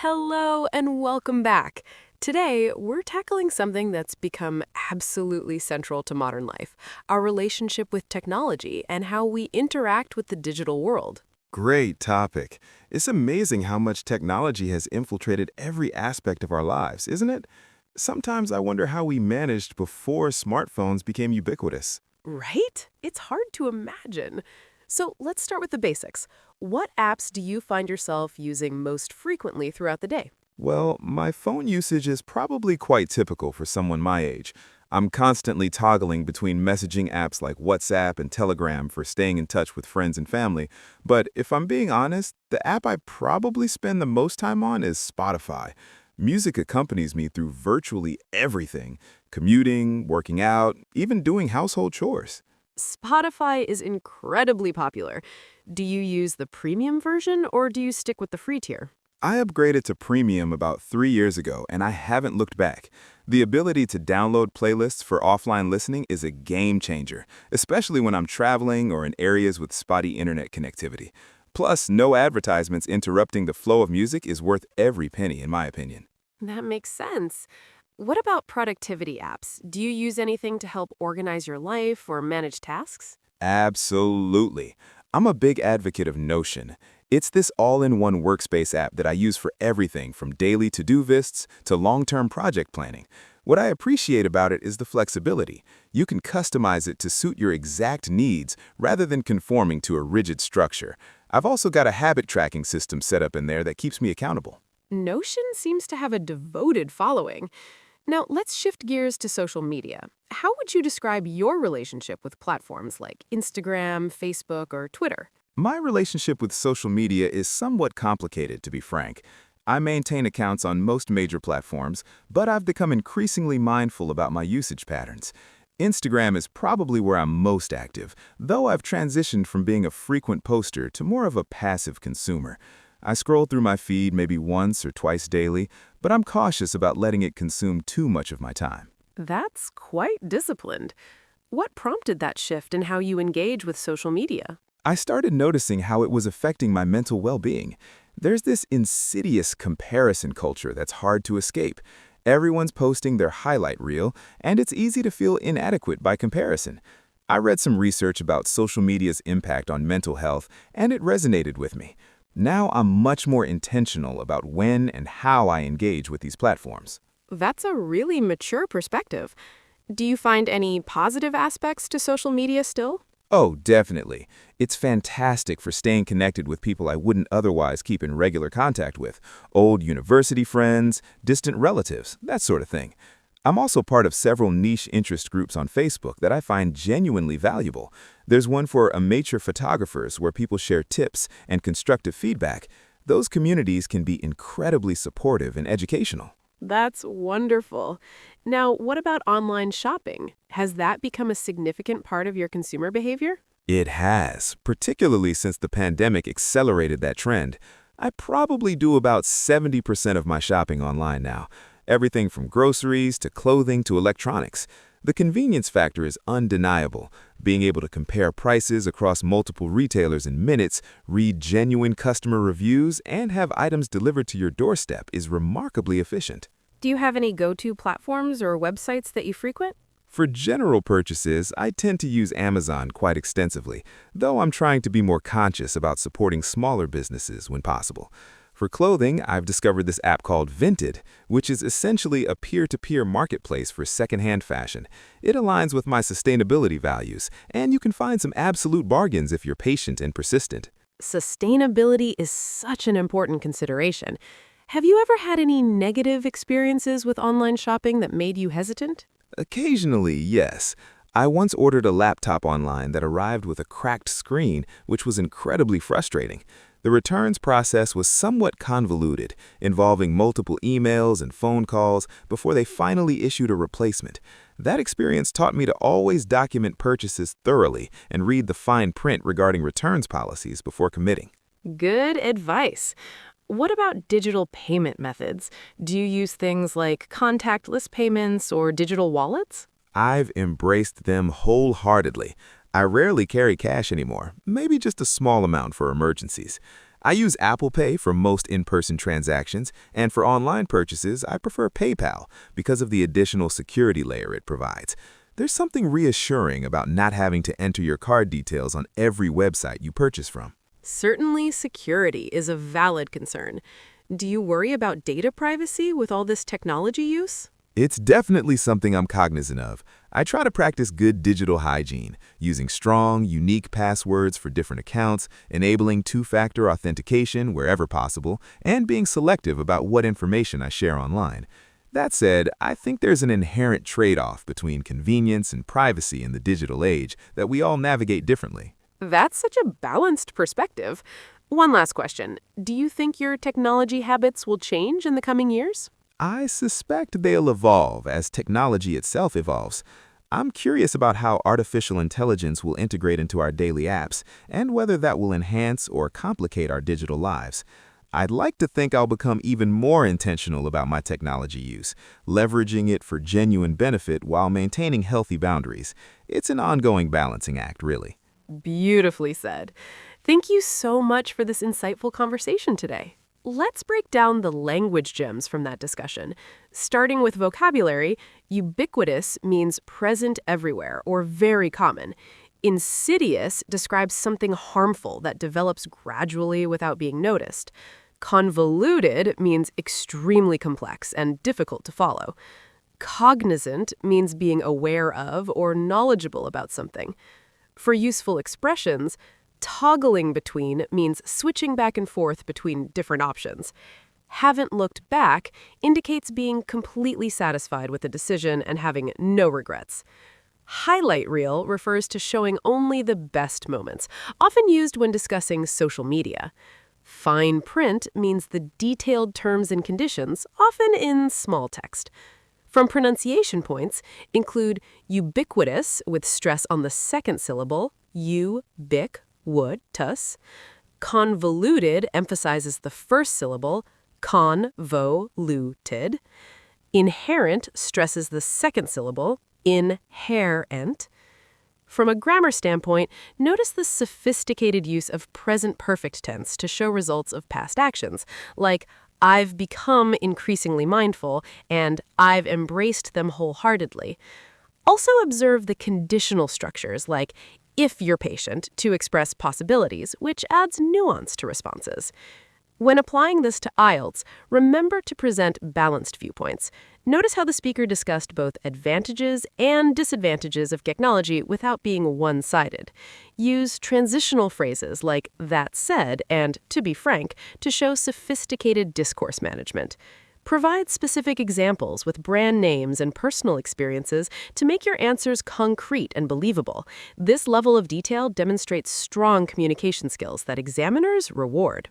Hello and welcome back. Today, we're tackling something that's become absolutely central to modern life, our relationship with technology and how we interact with the digital world. Great topic. It's amazing how much technology has infiltrated every aspect of our lives, isn't it? Sometimes I wonder how we managed before smartphones became ubiquitous. Right? It's hard to imagine. So let's start with the basics. What apps do you find yourself using most frequently throughout the day? Well, my phone usage is probably quite typical for someone my age. I'm constantly toggling between messaging apps like WhatsApp and Telegram for staying in touch with friends and family. But if I'm being honest, the app I probably spend the most time on is Spotify. Music accompanies me through virtually everything: commuting, working out, even doing household chores. Spotify is incredibly popular. Do you use the premium version or do you stick with the free tier? I upgraded to Premium about 3 years ago, and I haven't looked back. The ability to download playlists for offline listening is a game changer, especially when I'm traveling or in areas with spotty internet connectivity. Plus, no advertisements interrupting the flow of music is worth every penny, in my opinion. That makes sense. What about productivity apps? Do you use anything to help organize your life or manage tasks? Absolutely. I'm a big advocate of Notion. It's this all-in-one workspace app that I use for everything from daily to-do lists to long-term project planning. What I appreciate about it is the flexibility. You can customize it to suit your exact needs rather than conforming to a rigid structure. I've also got a habit tracking system set up in there that keeps me accountable. Notion seems to have a devoted following. Now, let's shift gears to social media. How would you describe your relationship with platforms like Instagram, Facebook, or Twitter? My relationship with social media is somewhat complicated, to be frank. I maintain accounts on most major platforms, but I've become increasingly mindful about my usage patterns. Instagram is probably where I'm most active, though I've transitioned from being a frequent poster to more of a passive consumer. I scroll through my feed maybe once or twice daily, but I'm cautious about letting it consume too much of my time. That's quite disciplined. What prompted that shift in how you engage with social media? I started noticing how it was affecting my mental well-being. There's this insidious comparison culture that's hard to escape. Everyone's posting their highlight reel, and it's easy to feel inadequate by comparison. I read some research about social media's impact on mental health, and it resonated with me. Now I'm much more intentional about when and how I engage with these platforms. That's a really mature perspective. Do you find any positive aspects to social media still? Oh, definitely. It's fantastic for staying connected with people I wouldn't otherwise keep in regular contact with: old university friends, distant relatives, that sort of thing. I'm also part of several niche interest groups on Facebook that I find genuinely valuable. There's one for amateur photographers where people share tips and constructive feedback. Those communities can be incredibly supportive and educational. That's wonderful. Now, what about online shopping? Has that become a significant part of your consumer behavior? It has, particularly since the pandemic accelerated that trend. I probably do about 70% of my shopping online now. Everything from groceries to clothing to electronics. The convenience factor is undeniable. Being able to compare prices across multiple retailers in minutes, read genuine customer reviews, and have items delivered to your doorstep is remarkably efficient. Do you have any go-to platforms or websites that you frequent? For general purchases, I tend to use Amazon quite extensively, though I'm trying to be more conscious about supporting smaller businesses when possible. For clothing, I've discovered this app called Vinted, which is essentially a peer-to-peer marketplace for secondhand fashion. It aligns with my sustainability values, and you can find some absolute bargains if you're patient and persistent. Sustainability is such an important consideration. Have you ever had any negative experiences with online shopping that made you hesitant? Occasionally, yes. I once ordered a laptop online that arrived with a cracked screen, which was incredibly frustrating. The returns process was somewhat convoluted, involving multiple emails and phone calls before they finally issued a replacement. That experience taught me to always document purchases thoroughly and read the fine print regarding returns policies before committing. Good advice. What about digital payment methods? Do you use things like contactless payments or digital wallets? I've embraced them wholeheartedly. I rarely carry cash anymore, maybe just a small amount for emergencies. I use Apple Pay for most in-person transactions, and for online purchases, I prefer PayPal because of the additional security layer it provides. There's something reassuring about not having to enter your card details on every website you purchase from. Certainly, security is a valid concern. Do you worry about data privacy with all this technology use? It's definitely something I'm cognizant of. I try to practice good digital hygiene, using strong, unique passwords for different accounts, enabling two-factor authentication wherever possible, and being selective about what information I share online. That said, I think there's an inherent trade-off between convenience and privacy in the digital age that we all navigate differently. That's such a balanced perspective. One last question. Do you think your technology habits will change in the coming years? I suspect they'll evolve as technology itself evolves. I'm curious about how artificial intelligence will integrate into our daily apps and whether that will enhance or complicate our digital lives. I'd like to think I'll become even more intentional about my technology use, leveraging it for genuine benefit while maintaining healthy boundaries. It's an ongoing balancing act, really. Beautifully said. Thank you so much for this insightful conversation today. Let's break down the language gems from that discussion. Starting with vocabulary, ubiquitous means present everywhere or very common. Insidious describes something harmful that develops gradually without being noticed. Convoluted means extremely complex and difficult to follow. Cognizant means being aware of or knowledgeable about something. For useful expressions, toggling between means switching back and forth between different options. Haven't looked back indicates being completely satisfied with the decision and having no regrets. Highlight reel refers to showing only the best moments, often used when discussing social media. Fine print means the detailed terms and conditions, often in small text. From pronunciation points, include ubiquitous with stress on the second syllable, would-tus. Convoluted emphasizes the first syllable, convoluted. Inherent stresses the second syllable, inherent. From a grammar standpoint, notice the sophisticated use of present perfect tense to show results of past actions, like I've become increasingly mindful and I've embraced them wholeheartedly. Also observe the conditional structures like if you're patient to express possibilities, which adds nuance to responses. When applying this to IELTS, remember to present balanced viewpoints. Notice how the speaker discussed both advantages and disadvantages of technology without being one-sided. Use transitional phrases like that said and to be frank to show sophisticated discourse management. Provide specific examples with brand names and personal experiences to make your answers concrete and believable. This level of detail demonstrates strong communication skills that examiners reward.